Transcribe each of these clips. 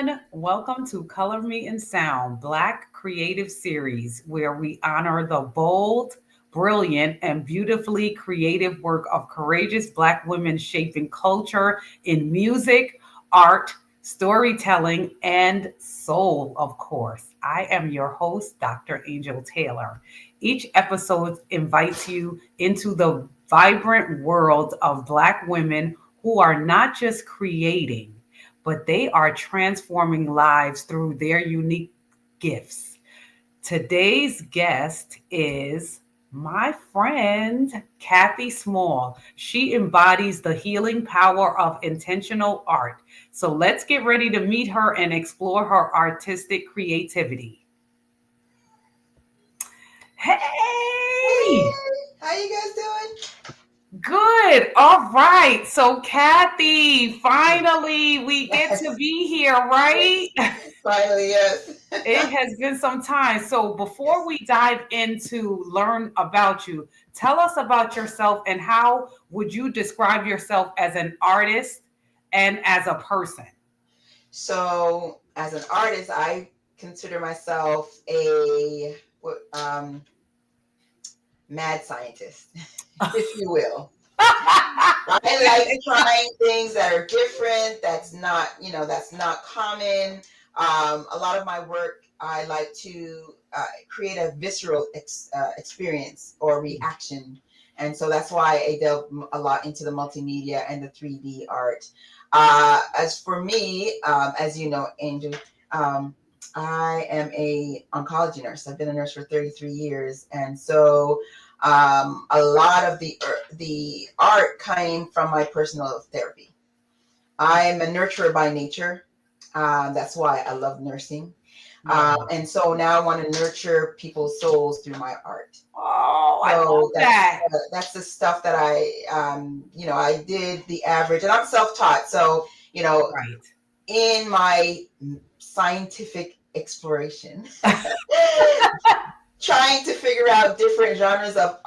everyone. Welcome to Color Me in Sound, Black Creative Series, where we honor the bold, brilliant, and beautifully creative work of courageous Black women shaping culture in music, art, storytelling, and soul, of course. I am your host, Dr. Angel Taylor. Each episode invites you into the vibrant world of Black women who are not just creating, but they are transforming lives through their unique gifts. Today's guest is my friend, Kathy Small. She embodies the healing power of intentional art. So let's get ready to meet her and explore her artistic creativity. Hey! Hey, how you guys doing? Good. All right. So, Kathy, finally we get to Yes, be here, right? finally, yes. It has been some time. So before Yes. we dive into learn about you, tell us about yourself and how would you describe yourself as an artist and as a person? So, as an artist, I consider myself a mad scientist, if you will. I like trying things that are different. That's not common. A lot of my work, I like to create a visceral experience or reaction, and so that's why I delve a lot into the multimedia and the 3D art. As for me, as you know, Angel, um, I am a oncology nurse. I've been a nurse for 33 years, and so a lot of the art came from my personal therapy. I am a nurturer by nature. That's why I love nursing. Oh, And so now I want to nurture people's souls through my art. oh, I love So that. that's the stuff that I did the average, and I'm self-taught. So Right. in my scientific exploration, trying to figure out different genres of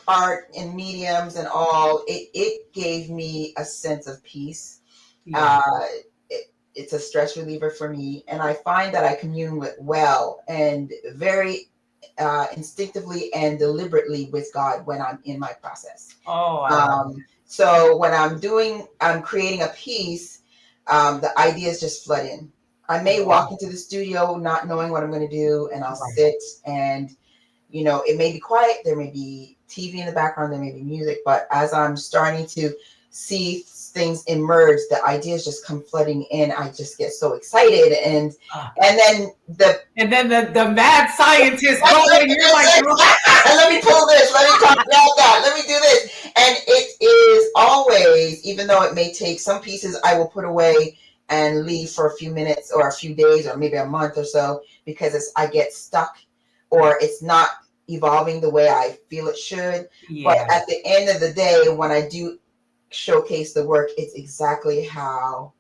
art and mediums and all, it gave me a sense of peace. Yeah. Uh, it's a stress reliever for me, and I find that I commune with well and very instinctively and deliberately with God when I'm in my process. Oh, I love it. So when I'm creating a piece, the ideas just flood in. I may walk Wow. into the studio not knowing what I'm going to do, and I'll Right. sit and it may be quiet, there may be TV in the background, there may be music, but as I'm starting to see things emerge, the ideas just come flooding in. I just get so excited, and Ah. and then the And then the mad scientist that's go like, and you're like, let me pull this, let me talk about that, let me do this. And it is always, even though it may take some pieces, I will put away and leave for a few minutes or a few days or maybe a month or so because I get stuck or it's not evolving the way I feel it should. But yeah. at the end of the day, when I do showcase the work, it's exactly how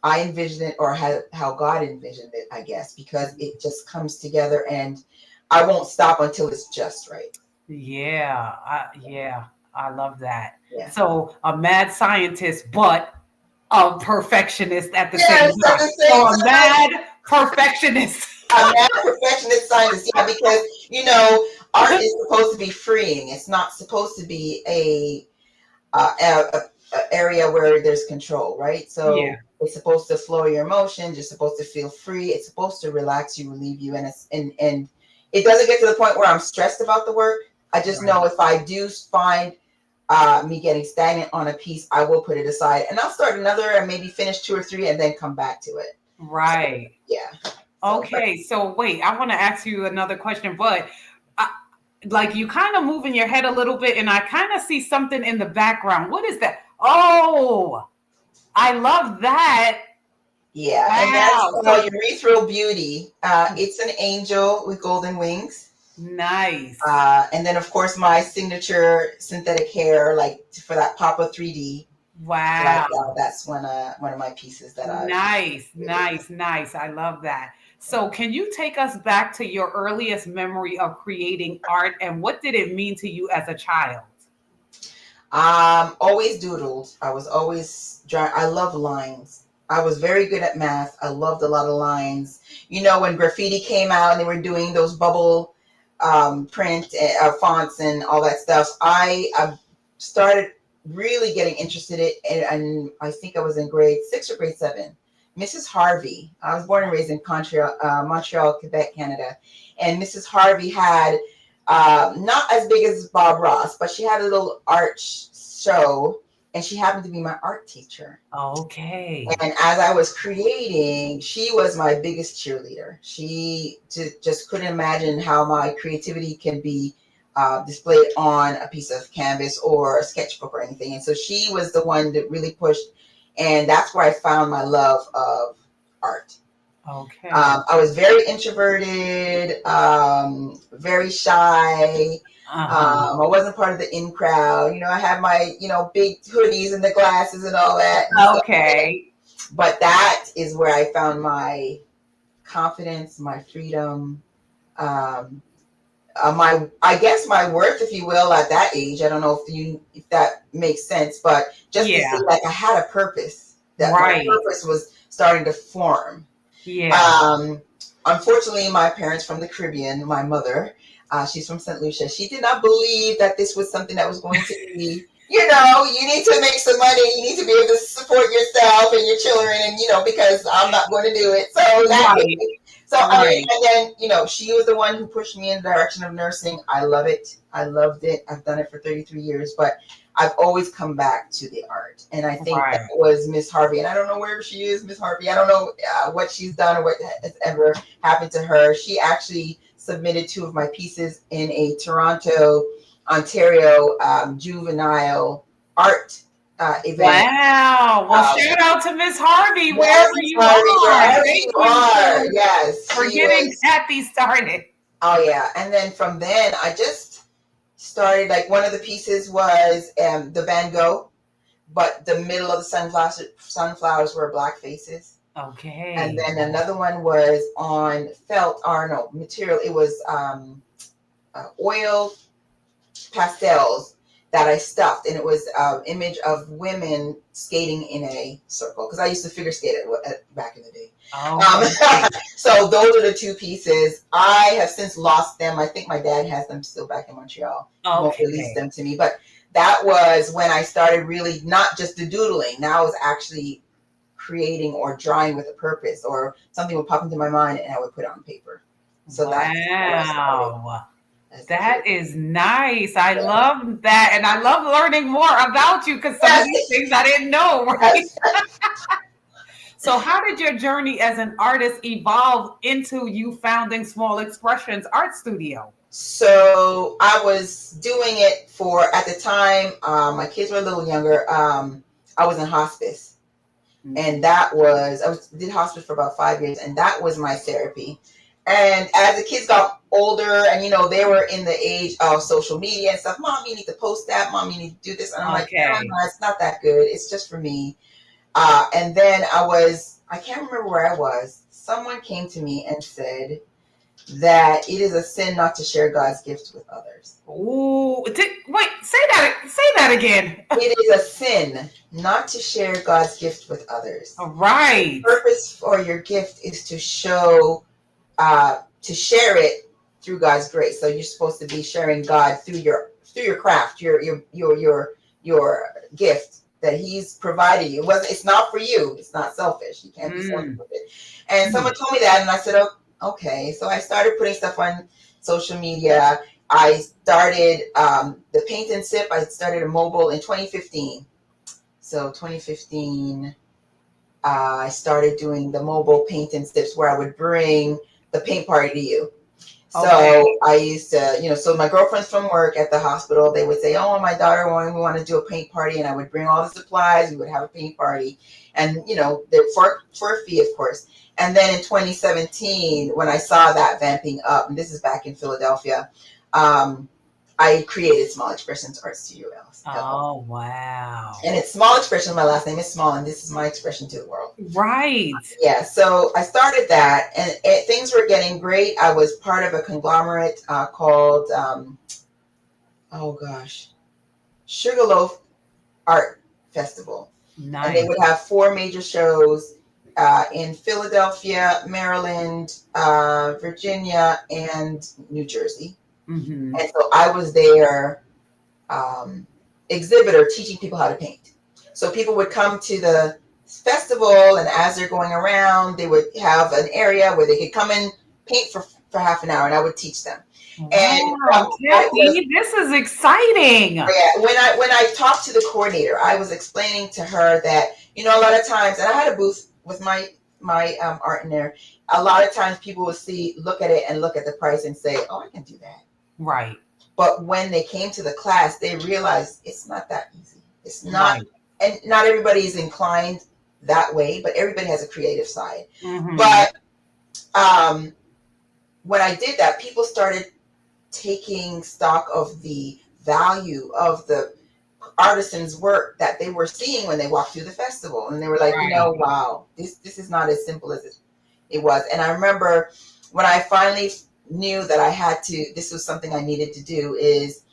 I envisioned it or how God envisioned it, I guess, because it just comes together and I won't stop until it's just right. Yeah, I love that. Yeah. So a mad scientist, but a perfectionist at the same Yes, at time. the So same a mad perfectionist. I'm not a perfectionist scientist, yeah, because art is supposed to be freeing. It's not supposed to be a area where there's control, right? Yeah, So it's supposed to flow your emotions. You're supposed to feel free. It's supposed to relax you, relieve you, and it doesn't get to the point where I'm stressed about the work. I just right, know if I do find me getting stagnant on a piece, I will put it aside and I'll start another and maybe finish two or three and then come back to it. So right. yeah. So but Okay, so wait, I want to ask you another question, but I, like you kind of moving your head a little bit, and I kind of see something in the background. What is that? Oh, I love that. yeah, and that's Wow. called So urethral beauty. It's an angel with golden wings. nice. And then, of course, my signature synthetic hair, like for that Papa 3D, like Wow. that's one of my pieces that I've Nice, created. nice, nice. I love that. So, can you take us back to your earliest memory of creating art and what did it mean to you as a child? Always doodled. I was always drawing. I love lines. I was very good at math. I loved a lot of lines. You know, when graffiti came out and they were doing those bubble print fonts and all that stuff, I started really getting interested in it. And I think I was in grade 6 or grade 7. Mrs. Harvey, I was born and raised in Montreal, Quebec, Canada. And Mrs. Harvey had, not as big as Bob Ross, but she had a little art show, and she happened to be my art teacher. Okay. And as I was creating, she was my biggest cheerleader. She just couldn't imagine how my creativity can be displayed on a piece of canvas or a sketchbook or anything. And so she was the one that really pushed. And that's where I found my love of art. Okay. I was very introverted, very shy. Uh-huh. I wasn't part of the in crowd. You know, I had my, big hoodies and the glasses and all that and stuff. Okay. But that is where I found my confidence, my freedom, um, I guess my worth, if you will, at that age. I don't know if that makes sense, but just to see Yeah. like I had a purpose, that my Right. purpose was starting to form. Yeah. Um, Unfortunately, my parents from the Caribbean, my mother, she's from St. Lucia. She did not believe that this was something that was going to be, you need to make some money. You need to be able to support yourself and your children, and because I'm not going to do it. So that, Right. so I mean, Right. and then she was the one who pushed me in the direction of nursing. I love it. I loved it. I've done it for 33 years, but I've always come back to the art. And I think that Right. was Miss Harvey. And I don't know where she is, Miss Harvey. I don't know what she's done or what has ever happened to her. She actually submitted 2 of my pieces in a Toronto, Ontario juvenile art event. Wow. Well, Um, shout out to Miss Harvey, yes, wherever Miss you Harvey, are. wherever you Thank you are. Yes, for she getting was. Kathy started. Oh, yeah. And then from then, I just started, like, one of the pieces was the Van Gogh, but the middle of the sunflowers were black faces. And Okay. then another one was on felt, or no, material. It was oil pastels that I stuffed, and it was an image of women skating in a circle, because I used to figure skate back in the day. Okay. So those are the 2 pieces. I have since lost them. I think my dad has them still back in Montreal. He won't release Okay. them to me, but that was when I started really not just the doodling. Now I was actually creating or drawing with a purpose, or something would pop into my mind and I would put it on paper. So that's how I started Wow. as a kid. That is nice. I Yeah. love that. And I love learning more about you because some of Yes, these things I didn't know, right? yes. So, how did your journey as an artist evolve into you founding Small Expressions Art Studio? So I was doing it for, at the time, my kids were a little younger. I was in hospice, and did hospice for about 5 years, and that was my therapy. And as the kids got older, and they were in the age of social media and stuff, Mom, you need to post that. Mom, you need to do this. And I'm like, no, Okay. no, it's not that good. It's just for me. And then I can't remember where I was. Someone came to me and said that it is a sin not to share God's gifts with others. Ooh, wait, say that again. It is a sin not to share God's gift with others. All The right. purpose for your gift is to to share it through God's grace. So you're supposed to be sharing God through your craft, your gift that He's provided you. It's not for you. It's not selfish. You can't be selfish Mm. with it. And someone told me that, and I said, oh, okay. So I started putting stuff on social media. I started the paint and sip. I started a mobile in 2015. So 2015, I started doing the mobile paint and sips, where I would bring the paint party to you. Okay. So I used to, so my girlfriends from work at the hospital, they would say, oh, my daughter, we want to do a paint party. And I would bring all the supplies. We would have a paint party. And, for a fee, of course. And then in 2017, when I saw that vamping up, and this is back in Philadelphia, I created Small Expressions Art Studio, LLC. Oh, wow. And it's Small Expression. My last name is Small, and this is my expression to the world. Right. Yeah, so I started that, and things were getting great. I was part of a conglomerate called, oh gosh, Sugarloaf Art Festival. And they Nice. would have 4 major shows in Philadelphia, Maryland, Virginia, and New Jersey. Mm-hmm. And so I was their exhibitor teaching people how to paint. So people would come to the festival, and as they're going around, they would have an area where they could come and paint for half an hour, and I would teach them. And Wow, that was, Kathy, this is exciting. yeah, when I talked to the coordinator, I was explaining to her that, you know, a lot of times, and I had a booth with my art in there. A lot of times people will look at it and look at the price and say, "Oh, I can do that." Right, But when they came to the class, they realized it's not that easy. It's not, right. and not everybody is inclined that way, but everybody has a creative side. Mm-hmm. But um, when I did that, people started taking stock of the value of the artisans' work that they were seeing when they walked through the festival, and they were like, you Right. know, wow, this is not as simple as it was. And I remember when I finally knew that I had to, this was something I needed to do, is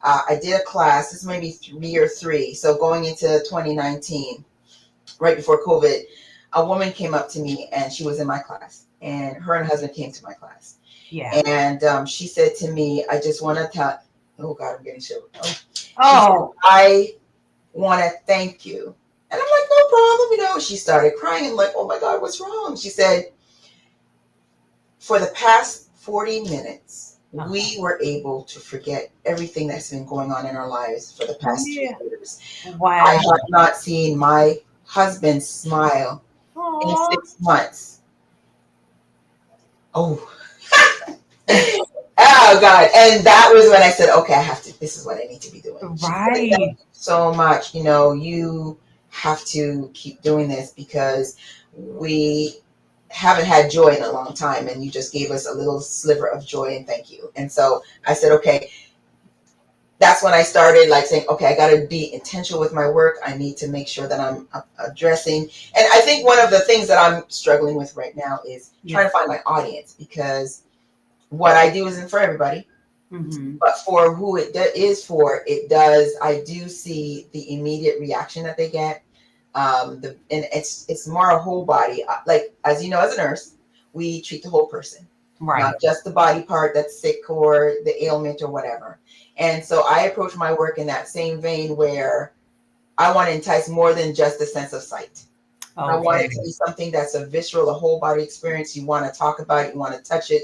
I did a class. This is maybe year 3, so going into 2019, right before COVID. A woman came up to me, and she was in my class, and her and her husband came to my class, Yeah. and she said to me, "I just want to tell." Oh God, I'm getting shivered. Oh. She said, Oh, "I want to thank you," and I'm like, "No problem." You know, she started crying and like, "Oh my God, what's wrong?" She said, "For the past 40 minutes, uh-huh. we were able to forget everything that's been going on in our lives for the past Yeah. 2 years. I Wow. have not seen my husband smile in Oh, 6 months." Oh, oh God. And that was when I said, okay, I have to, this is what I need to be doing. She said, thank right. you so much. You know, you have to keep doing this because we haven't had joy in a long time, and you just gave us a little sliver of joy, and thank you. And so I said, okay, that's when I started like saying, okay, I got to be intentional with my work. I need to make sure that I'm addressing. And I think one of the things that I'm struggling with right now is trying Yeah. to find my audience, because what I do isn't for everybody, Mm-hmm. but for who it is for, it does. I do see the immediate reaction that they get. And it's more a whole body. Like, as you know, as a nurse, we treat the whole person, not Right. just the body part that's sick or the ailment or whatever. And so I approach my work in that same vein, where I want to entice more than just a sense of sight. I want it to Okay. be something that's a visceral, a whole body experience. You want to talk about it, you want to touch it,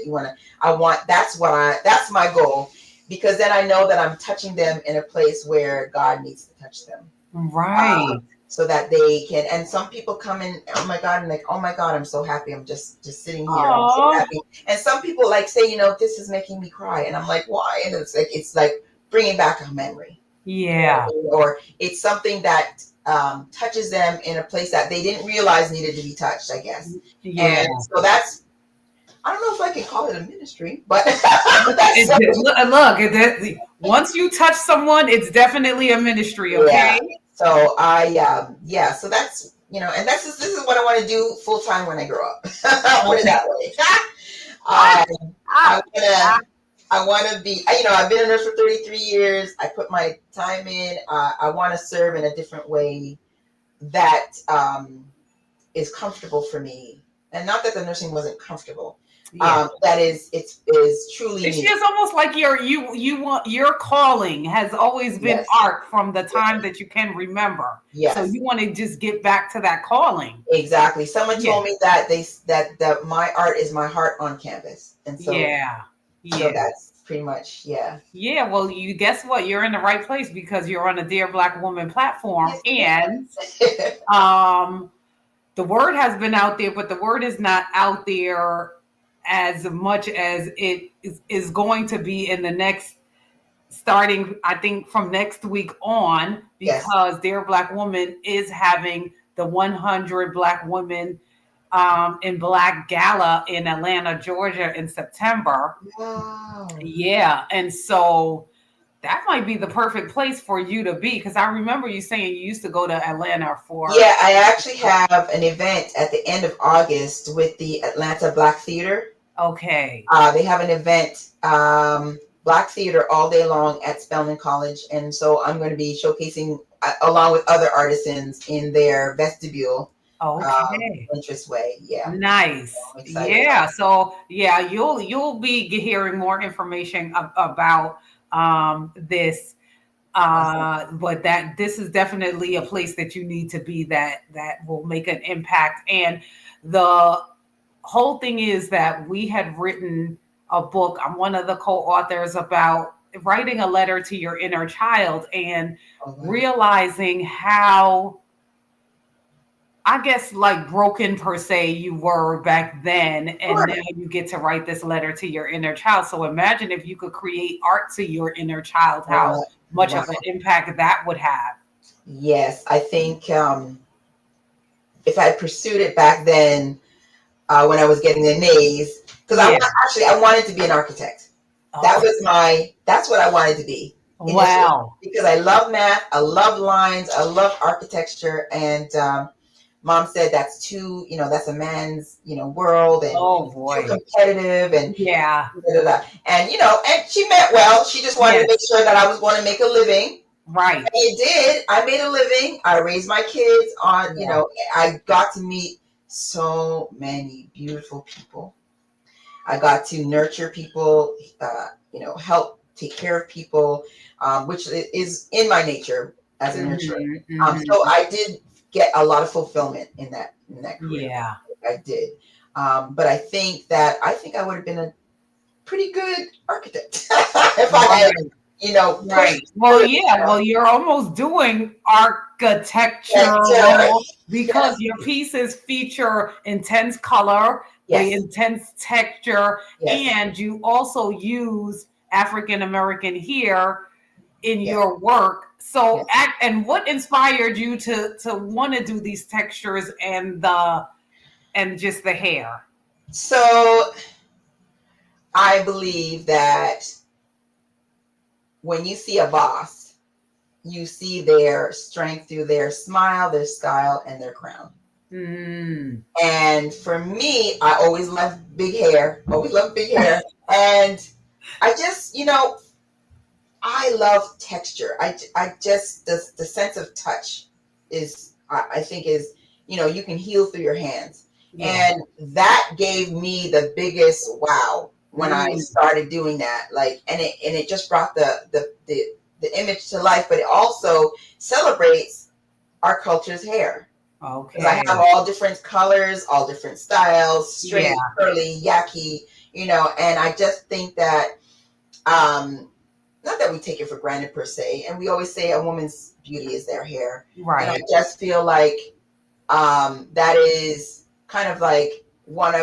I want, that's my goal, because then I know that I'm touching them in a place where God needs to touch them. Right. So that they can, and some people come in, oh my God, and like, oh my God, I'm so happy. I'm just sitting here. I'm so Oh, happy. And some people like say, you know, this is making me cry. And I'm like, why? And it's like bringing back a memory, yeah. or it's something that touches them in a place that they didn't realize needed to be touched, I guess. Yeah. And so that's, I don't know if I can call it a ministry, but that's Once you touch someone, it's definitely a ministry. yeah. Okay. So yeah. So that's, you know, and this is what I want to do full time when I grow up. I'll put it Okay. that way. Ah, I ah, ah. I want to be. You know, I've been a nurse for 33 years. I put my time in. I want to serve in a different way that is comfortable for me, and not that the nursing wasn't comfortable. Yeah. That is truly It's me. just almost like you want your calling has always been Yes, art from the yes, time that you can remember. So yes. you want to just get back to that calling. Exactly. Someone Yeah. told me that that my art is my heart on canvas, and so Yeah. so Yeah. that's pretty much, yeah. Yeah, well, you guess what? You're in the right place because you're on a Dear Black Woman platform, Yes, and ma'am. um, the word has been out there, but the word is not out there as much as is going to be in the next, starting, I think, from next week on, Yes. because Dear Black Woman is having the 100 Black Women in Black Gala in Atlanta, Georgia in September. Wow. Yeah, and so that might be the perfect place for you to be, because I remember you saying you used to go to Atlanta for. Yeah, I actually have an event at the end of August with the Atlanta Black Theater. Okay. They have an event, Black Theater, all day long at Spelman College, and so I'm going to be showcasing along with other artisans in their vestibule. Okay. interest way. Yeah, Nice. I'm excited about Yeah. So yeah, you'll be hearing more information about this. it. Awesome. But that this is definitely a place that you need to be, that will make an impact. And the whole thing is that we had written a book. I'm one of the co-authors about writing a letter to your inner child and Oh, wow. realizing how, I guess, like broken per se you were back then, and now Sure. you get to write this letter to your inner child. So imagine if you could create art to your inner child, how much Wow. of an impact that would have. Yes, I think if I pursued it back then, when I was getting the A's, because Yeah. I wanted to be an architect. Oh, That's what I wanted to be initially, wow. because I love math, I love lines, I love architecture, and mom said that's too, that's a man's, world, and Oh too boy. competitive, and Yeah. da, da, da. And and she meant well. She just wanted to make Yes. sure that I was going to make a living. Right. I did. I made a living. I raised my kids on, Yeah. I got to meet so many beautiful people. I got to nurture people, help take care of people, which is in my nature as a nurturer. Hmm. So Hmm. I did get a lot of fulfillment in that career. Yeah. I did. But I think I would have been a pretty good architect if I had, Right. pushed Right. Well, through. yeah. Well, you're almost doing Architecture. architectural because your pieces feature intense color, the Yes, intense texture, yes, and you also use African American hair in yes, your work. So, yes. and what inspired you to want to do these textures and just the hair? So I believe that when you see a boss, you see their strength through their smile, their style, and their crown. Mm. And for me, I always loved big hair, always loved big hair. And I just, I love texture. I just, the sense of touch is, I think is, you can heal through your hands. Yeah. And that gave me the biggest wow when I Mm. started doing that. Like, and it just brought the image to life, but it also celebrates our culture's hair. Because I have Okay. all different colors, all different styles, Yeah. straight, curly, yaki, and I just think that, um, not that we take it for granted per se, and we always say a woman's beauty is their hair. And I Right. just feel like, that is kind of like one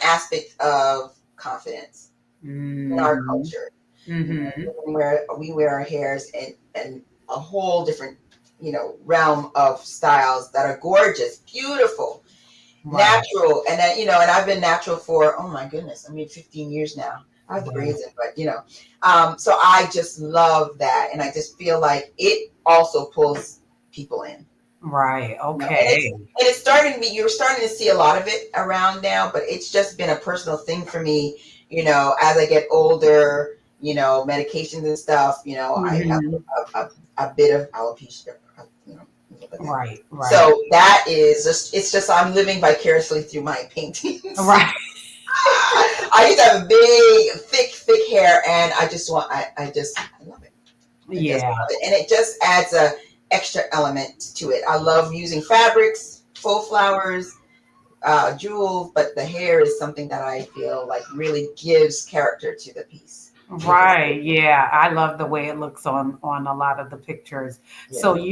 aspect of confidence in our Hmm. culture. Hmm. We wear our hairs and a whole different, realm of styles that are gorgeous, beautiful, Right. natural, and then and I've been natural for, oh my goodness, I mean, 15 years now. I have the Yeah. braids in, but so I just love that, and I just feel like it also pulls people in. Right. And Okay. it's starting to be, you're starting to see a lot of it around now, but it's just been a personal thing for me. As I get older, medications and stuff. I have Hmm. a bit of alopecia. You know, but then, Right. Right. so that is just, it's just, I'm living vicariously through my paintings. Right. I used to have a big, thick hair, and I just I love it. I just Yeah. love it, and it just adds a extra element to it. I love using fabrics, faux flowers, jewels, but the hair is something that I feel like really gives character to the piece. Right. Yeah. I love the way it looks on a lot of the pictures. So Yeah.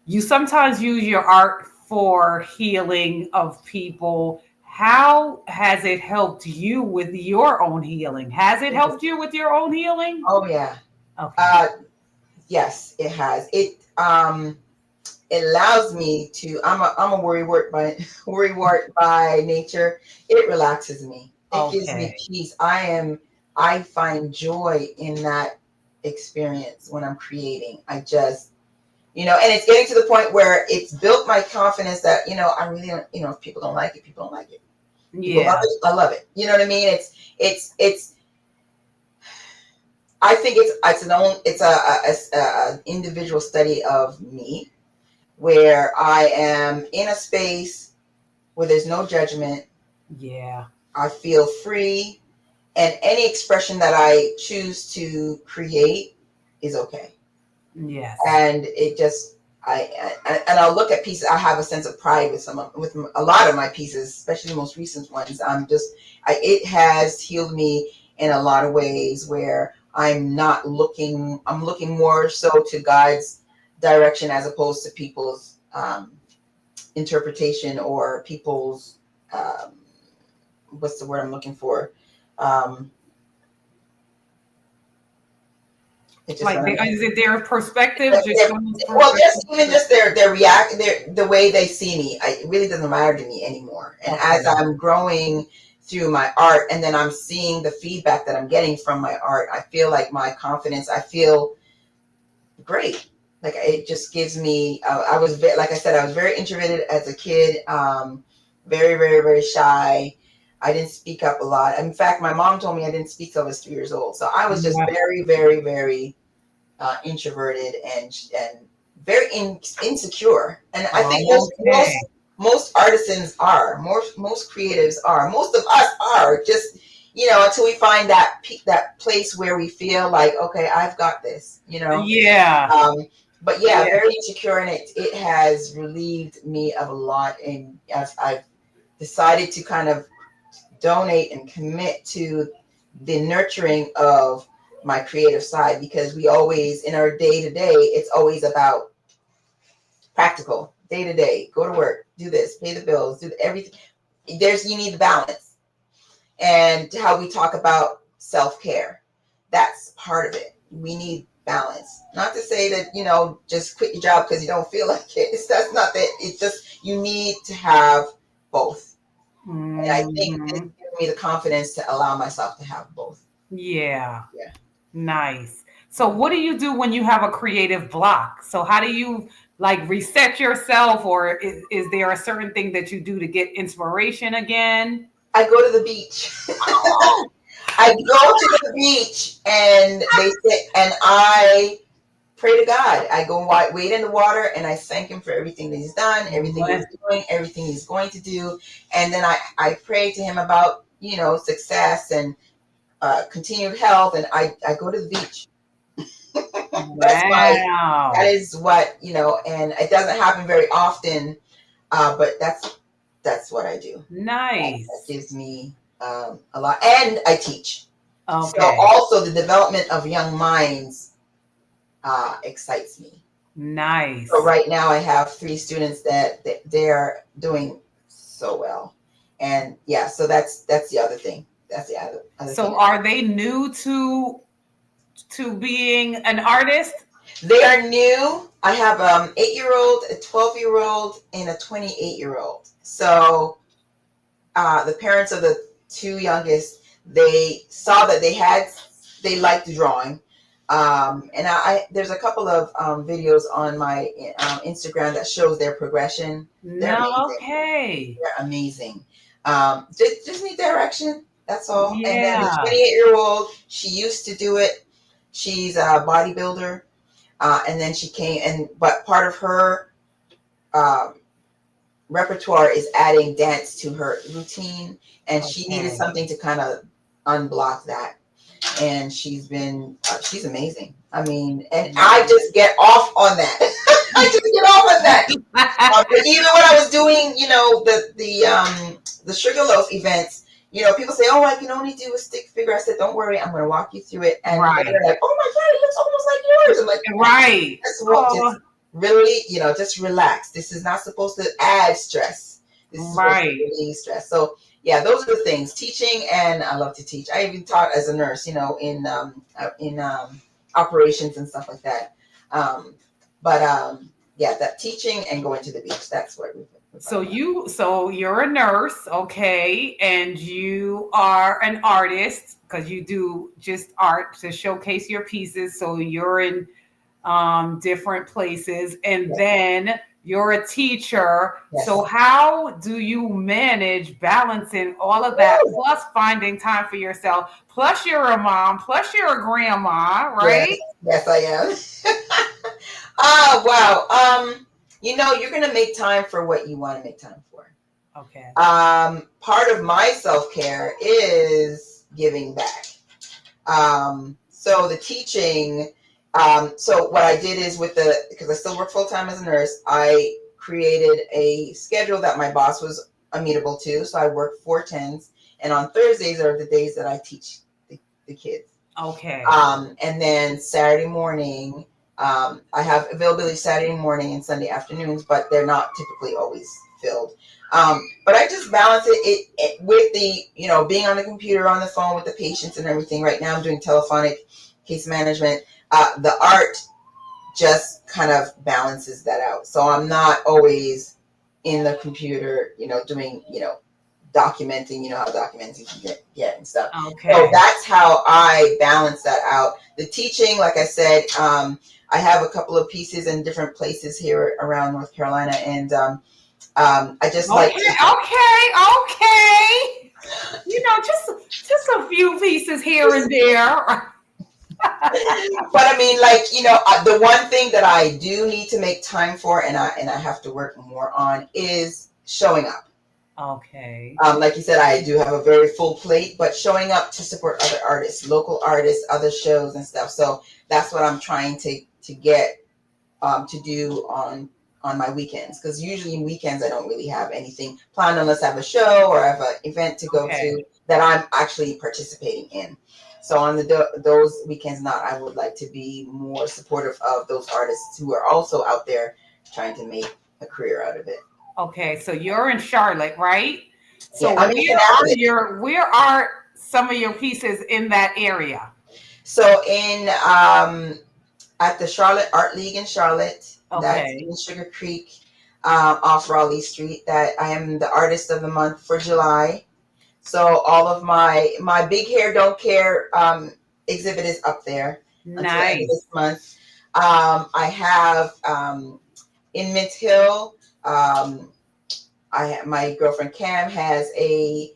you sometimes use your art for healing of people. How has it helped you with your own healing? Has it helped you with your own healing? Oh yeah. Okay. Uh, yes, it has. It allows me to. I'm a worrywart by worrywart by nature. It relaxes me. It gives me Okay. peace. I find joy in that experience when I'm creating. I just, and it's getting to the point where it's built my confidence that, I really don't, if people don't like it, people don't like it. People love Yeah. it, I love it. You know what I mean? It's I think it's an individual study of me, where I am in a space where there's no judgment. Yeah. I feel free, and any expression that I choose to create is okay. Yes. And it just and I'll look at pieces. I have a sense of pride with with a lot of my pieces, especially the most recent ones. It has healed me in a lot of ways where I'm looking more so to God's direction as opposed to people's interpretation or people's um, what's the word I'm looking for. Um, it just Like, went out of my is it their perspective? Like Just someone's well, perspective? just even just the way they see me, it really doesn't matter to me anymore. And as Okay. I'm growing through my art, and then I'm seeing the feedback that I'm getting from my art, I feel like my confidence. I feel great. Like it just gives me. Like I said, I was very introverted as a kid. Very, very, very shy. I didn't speak up a lot. In fact, my mom told me I didn't speak till I was 3 years old. So I was just Yeah. very, very, very introverted and very insecure. And I think Okay. most artisans are, most creatives are, most of us are just, until we find that place where we feel like, okay, I've got this, Yeah. um, but yeah, Yeah. very insecure, and it has relieved me of a lot. And I've decided to kind of donate and commit to the nurturing of my creative side, because we always, in our day to day, it's always about practical, day to day, go to work, do this, pay the bills, do everything. You need the balance. And how we talk about self-care, that's part of it. We need balance. Not to say that, just quit your job because you don't feel like it. That's not that. It's just, you need to have both. And I think this Hmm. gives me the confidence to allow myself to have both. Yeah. Yeah. Nice. So what do you do when you have a creative block? So how do you like reset yourself, or is there a certain thing that you do to get inspiration again? I go to the beach. Oh, I go to the beach, and they sit, and I pray to God. I go wade in the water, and I thank Him for everything that He's done, everything He's doing, everything He's going to do. And then I pray to Him about, success and continued health. And I go to the beach. That wow. is what, and it doesn't happen very often, but that's what I do. That Nice. gives me a lot. And I teach. So Okay. also the development of young minds excites me. So Nice. right now I have 3 students that they're doing so well, and yeah, so that's the other thing. That's the other thing. So are they new to being an artist? They are new. I have 8-year-old, a 12-year-old, and a 28-year-old. So the parents of the 2 youngest, they saw that they liked drawing. And there's a couple of videos on my Instagram that shows their progression. They're No, amazing. okay. They're amazing. Just need direction. That's all. And then the Yeah. 28-year-old, she used to do it. She's a bodybuilder, and then she came, but part of her um, repertoire is adding dance to her routine, and she needed Okay. something to kind of unblock that. And she's amazing. I mean, and I just get off on that. I just get off on that. But even when I was doing, the Sugarloaf events, people say, "Oh, I can only do a stick figure." I said, "Don't worry, I'm going to walk you through it." And Right. they're like, "Oh my god, it looks almost like yours." I'm like, Right. Oh, just really, just relax. This is not supposed to add stress. This is supposed to right. relieve stress. So yeah, those are the things. Teaching, and I love to teach. I even taught as a nurse, in operations and stuff like that. Um, but yeah, that teaching and going to the beach. That's what we're So talking about. you're a nurse, okay, and you are an artist because you do just art to showcase your pieces. So you're in different places, and Yes, then you're a teacher. So yes. how do you manage balancing all of that, Woo! plus finding time for yourself, plus you're a mom, plus you're a grandma, Yes, right? yes, I am. Oh wow. You're going to make time for what you want to make time for. Okay. Part of my self-care is giving back. So the teaching, so what I did is because I still work full-time as a nurse, I created a schedule that my boss was amenable to. So I work 4 10s, and on Thursdays are the days that I teach the kids. Okay. And then Saturday morning, I have availability Saturday morning and Sunday afternoons, but they're not typically always filled. But I just balance it with the, being on the computer, on the phone with the patients and everything. Right now I'm doing telephonic case management. The art just kind of balances that out. So I'm not always in the computer, doing, documenting, how documenting can get and stuff. Okay. So that's how I balance that out. The teaching, like I said, I have a couple of pieces in different places here around North Carolina, and I just like to, okay. Just a few pieces here and there. but I mean, the one thing that I do need to make time for, and I have to work more on, is showing up. Okay. Like you said, I do have a very full plate, but showing up to support other artists, local artists, other shows and stuff. So that's what I'm trying to get to do on my weekends, because usually in weekends I don't really have anything planned unless I have a show or I have an event to go to that I'm actually participating in. So on those weekends, I would like to be more supportive of those artists who are also out there trying to make a career out of it. Okay, so you're in Charlotte, right? So yeah, where are some of your pieces in that area? So at the Charlotte Art League in Charlotte, that's in Sugar Creek, off Raleigh Street. That I am the artist of the month for July. So all of my Big Hair Don't Care exhibit is up there until the end of this month. I have in Mint Hill. My girlfriend Cam has a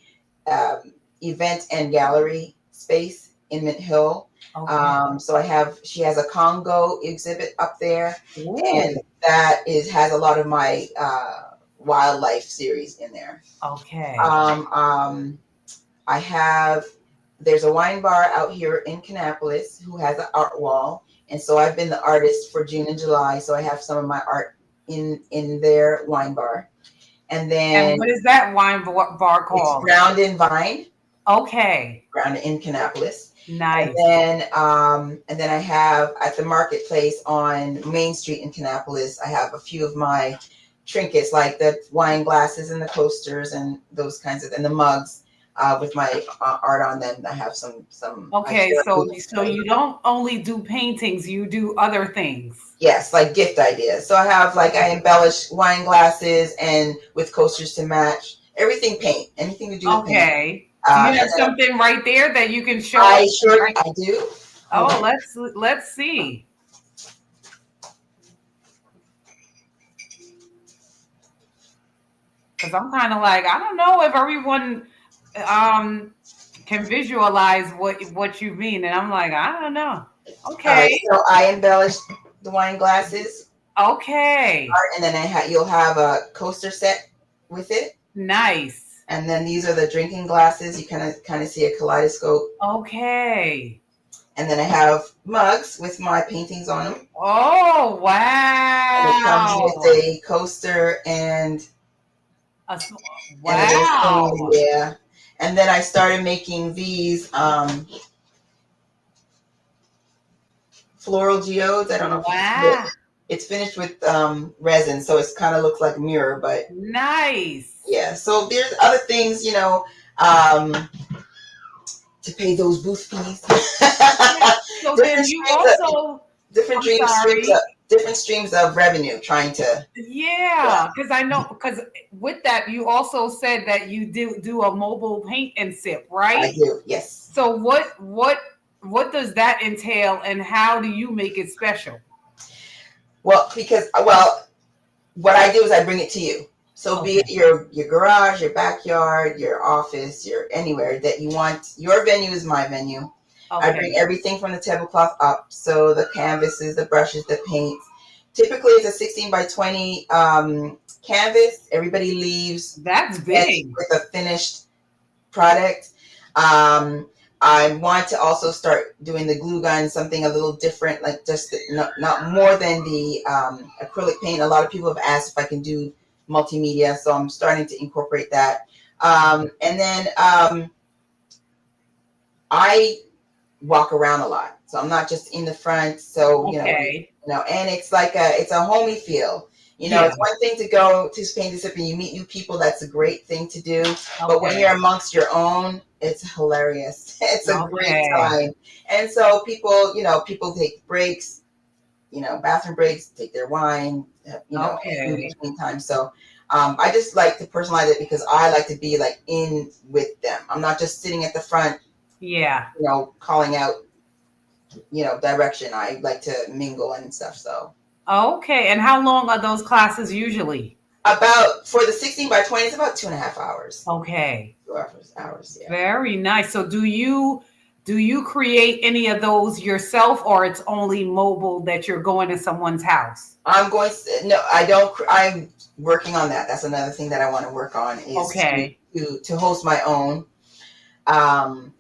event and gallery space in Mint Hill. Okay. So she has a Congo exhibit up there. Ooh. And that has a lot of my wildlife series in there. Okay. There's a wine bar out here in Kannapolis who has an art wall. And so I've been the artist for June and July. So I have some of my art in their wine bar. And what is that wine bar called? It's Ground in Vine. Okay. Ground in Kannapolis. Nice. And then I have at the marketplace on Main Street in Kannapolis, I have a few of my trinkets, like the wine glasses and the coasters and those kinds of, and the mugs with my art on them. I have some. Okay, so you don't only do paintings, you do other things. Yes, like gift ideas. So I have I embellish wine glasses and with coasters to match. Everything paint, anything to do with paint. Okay. Do you have something right there that you can show? I do. Oh, let's see. Because I'm kind of like, I don't know if everyone can visualize what you mean, and I'm like, I don't know. Okay. So I embellished the wine glasses. Okay. And then you'll have a coaster set with it. Nice. And then these are the drinking glasses. You kind of see a kaleidoscope. Okay. And then I have mugs with my paintings on them. Oh, wow. And it comes with a coaster and wow. Yeah. And then I started making these floral geodes. I don't know if it's finished with resin, so it kind of looks like a mirror, but nice. Yeah. So there's other things, to pay those booth fees. So then you also different streams of revenue trying to. Yeah, because I know, because with that you also said that you do a mobile paint and sip, right? I do, yes. So what does that entail, and how do you make it special? Well, what I do is I bring it to you. So be it your garage, your backyard, your office, your anywhere that you want. Your venue is my venue. Okay. I bring everything from the tablecloth up. So the canvases, the brushes, the paints, Typically, it's a 16 by 20 canvas. Everybody leaves That's big. with a finished product. Um, I want to also start doing the glue gun, something a little different, like just not more than the acrylic paint. A lot of people have asked if I can do multimedia, so I'm starting to incorporate that. And then I walk around a lot, so I'm not just in the front. So Okay. and it's like it's a homey feel. Yeah. It's one thing to go to Spain to sip and you meet new people. That's a great thing to do. But when Okay. you're amongst your own, it's hilarious. It's a great Okay. time. And so people take breaks, bathroom breaks, take their wine, in Okay. between time. So I just like to personalize it because I like to be like in with them. I'm not just sitting at the front, Yeah. calling out, direction. I like to mingle and stuff. So Okay. And how long are those classes usually? about for the 16 by 20, it's about 2.5 hours. Okay. 2 hours, yeah. Very nice. So do you create any of those yourself, or it's only mobile that you're going to someone's house? No, I don't. I'm working on that. That's another thing that I want to work on is Okay. to host my own.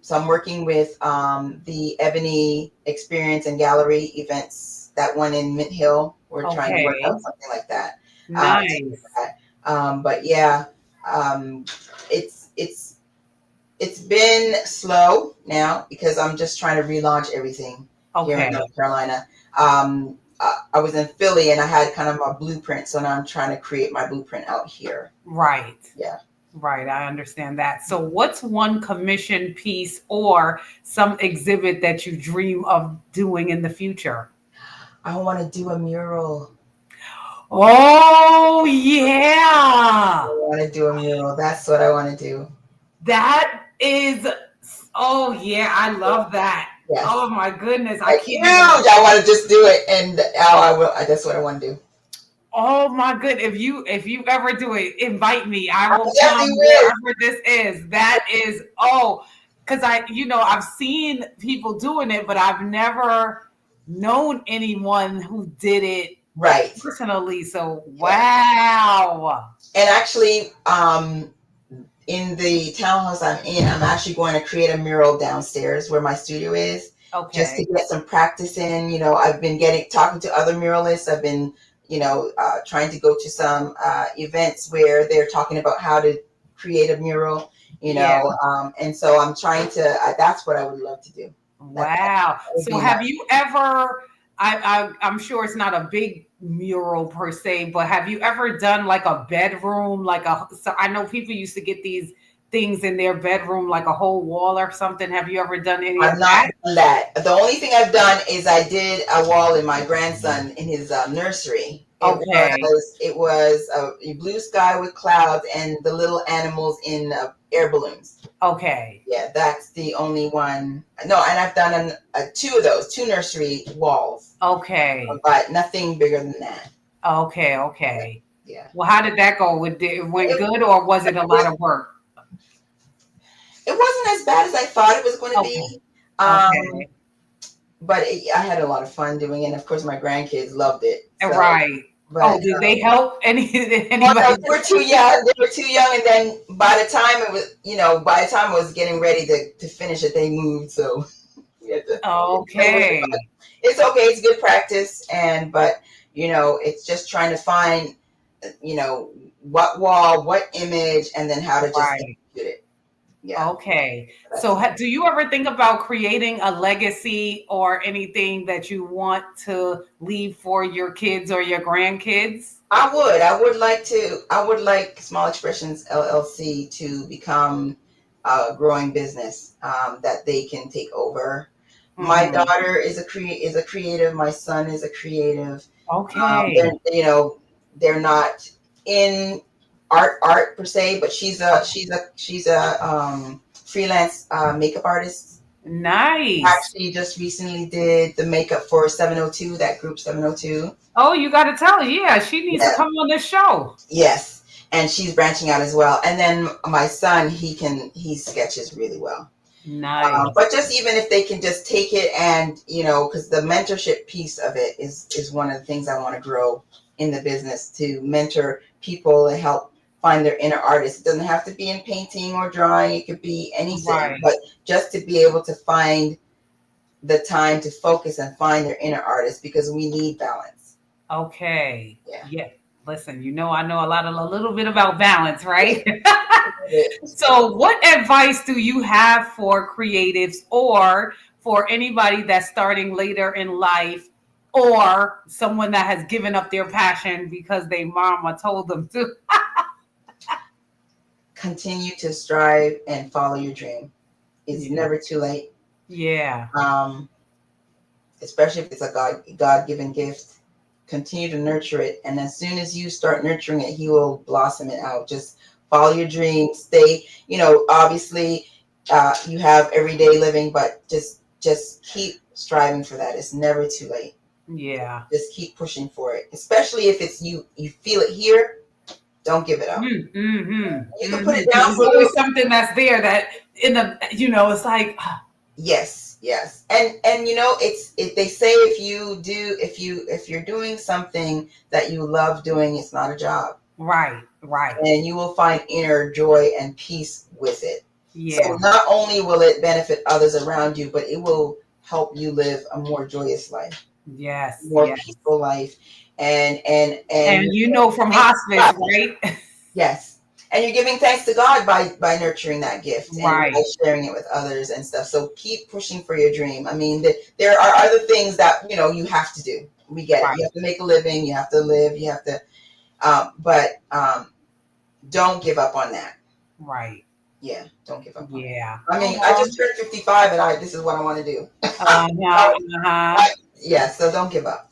So I'm working with the Ebony Experience and Gallery events. That one in Mint Hill. We're trying to work Okay. out something like that. To do Nice. that. But yeah, um, it's it's been slow now because I'm just trying to relaunch everything here in Okay. North Carolina. I was in Philly and I had kind of my blueprint, so now I'm trying to create my blueprint out here. Right. Yeah. Right. I understand that. So what's one commission piece or some exhibit that you dream of doing in the future? I want to do a mural. Oh, I yeah. want to do a mural. That's what I want to do. That is, oh, yeah. I love that. Yes. Oh, my goodness. I Like can't huge. even. I want to just do it, and I will. That's what I want to do. Oh my good. If you ever do it, invite me. I I will come definitely will. wherever this is. That is because I've seen people doing it, but I've never known anyone who did it Right. personally. So Yeah. wow. And actually, in the townhouse I'm in, I'm actually going to create a mural downstairs where my studio is, just to Okay. get some practice in. I've been talking to other muralists. I've been, trying to go to some events where they're talking about how to create a mural. Yeah. And so I'm trying to. That's what I would love to do. That Wow. would So be my. have you ever, I'm sure it's not a big mural per se, but have you ever done like a bedroom, so I know people used to get these things in their bedroom, like a whole wall or something. Have you ever done any I've of not that? done that. The only thing I've done is I did a wall in my grandson in his nursery. Okay. It was a blue sky with clouds and the little animals in air balloons. Okay. Yeah, that's the only one. No, and I've done two of those, two nursery walls, Okay. but nothing bigger than that. Okay. Okay. Yeah, Well, how did that go? It went it, good, or was it a lot it, of work? it wasn't as bad as I thought it was going to Okay. be. Um, Okay. but I had a lot of fun doing it. And of course, my grandkids loved it. So, Right. Oh, but did they help well, no, anybody? they were too young. They were too young, and then by the time by the time I was getting ready to finish it, they moved. So Okay. it's okay. It's good practice, but it's just trying to find, what wall, what image, and then how to just Right. execute it. Yeah, Okay. So, that's. do you ever think about creating a legacy or anything that you want to leave for your kids or your grandkids? I would. I would like to. I would like Small Expressions LLC to become a growing business that they can take over. My Hmm. daughter is a creative. My son is a creative. They're Okay. they're not in art per se, but Okay. she's a freelance makeup artist. Nice. Actually, just recently did the makeup for 702, that group 702. Oh, you got to tell her. Yeah, she needs to Yeah. come on this show. Yes, and she's branching out as well. And then my son, he sketches really well. Nice. But just even if they can just take it and, because the mentorship piece of it is one of the things I want to grow in the business, to mentor people and help find their inner artist. It doesn't have to be in painting or drawing. It could be anything, Right. but just to be able to find the time to focus and find their inner artist, because we need balance. Okay. Yeah. Yeah. Listen, I know a little bit about balance, right? So, what advice do you have for creatives or for anybody that's starting later in life, or someone that has given up their passion because their mama told them to? Continue to strive and follow your dream. It's Yeah. never too late. Yeah. Especially if it's a God-given gift. Continue to nurture it, and as soon as you start nurturing it, He will blossom it out. Just follow your dreams. Stay, obviously, you have everyday living, but just keep striving for that. It's never too late. Yeah. Just keep pushing for it, especially if it's you feel it here. Don't give it up. Mm-hmm. You can put Mm-hmm. it down There's for a little. always something that's there that it's like, Yes, and they say if you're doing something that you love doing, it's not a job, right, right. and you will find inner joy and peace with it. So Yeah. not only will it benefit others around you, but it will help you live a more joyous life, Yes, more yes. peaceful life, and And from thanks to hospice, God. right? Yes. And you're giving thanks to God by nurturing that gift and by Right, sharing it with others and stuff. So keep pushing for your dream. I mean, there are other things that, you have to do. We get it. right, You have to make a living. You have to live. You have to, but don't give up on that. right. Yeah, don't give up on it. Yeah. I mean, I Oh, just turned 55 and this is what I want to do. uh-huh, uh-huh. Yeah, so don't give up.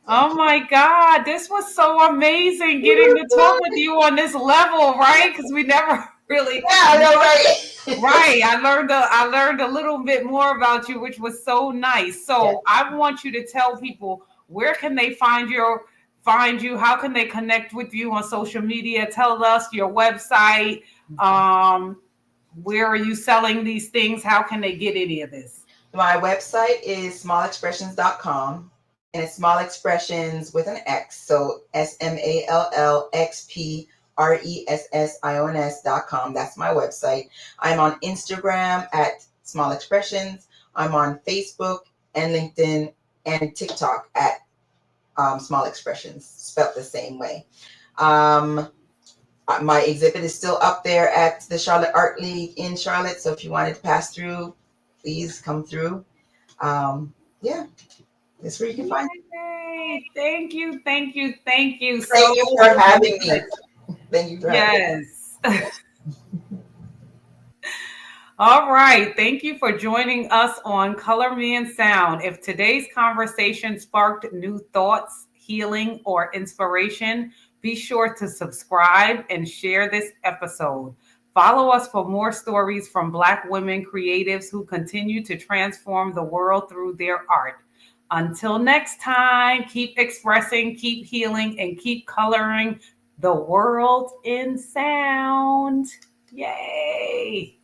Don't Oh my God, this was so amazing getting to talk with you on this level, right? Because we never really. Yeah, I know, right? Right. I learned a little bit more about you, which was so nice. Yeah. So I want you to tell people, where can they find you? How can they connect with you on social media? Tell us your website. Where are you selling these things? How can they get any of this? My website is smallxpressions.com, and it's Small Expressions with an X. So SMALLXPRESSIONS.com. That's my website. I'm on Instagram at Small Expressions. I'm on Facebook and LinkedIn and TikTok at Small Expressions, spelled the same way. My exhibit is still up there at the Charlotte Art League in Charlotte. So if you wanted to pass through, please come through. Yeah, that's where you can find it. Yay. Thank you, thank you, thank you so Thank you for having much. me. Thank you for having me. Yes. All right. Thank you for joining us on Color Me and Sound. If today's conversation sparked new thoughts, healing, or inspiration, be sure to subscribe and share this episode. Follow us for more stories from Black women creatives who continue to transform the world through their art. Until next time, keep expressing, keep healing, and keep coloring the world in sound. Yay!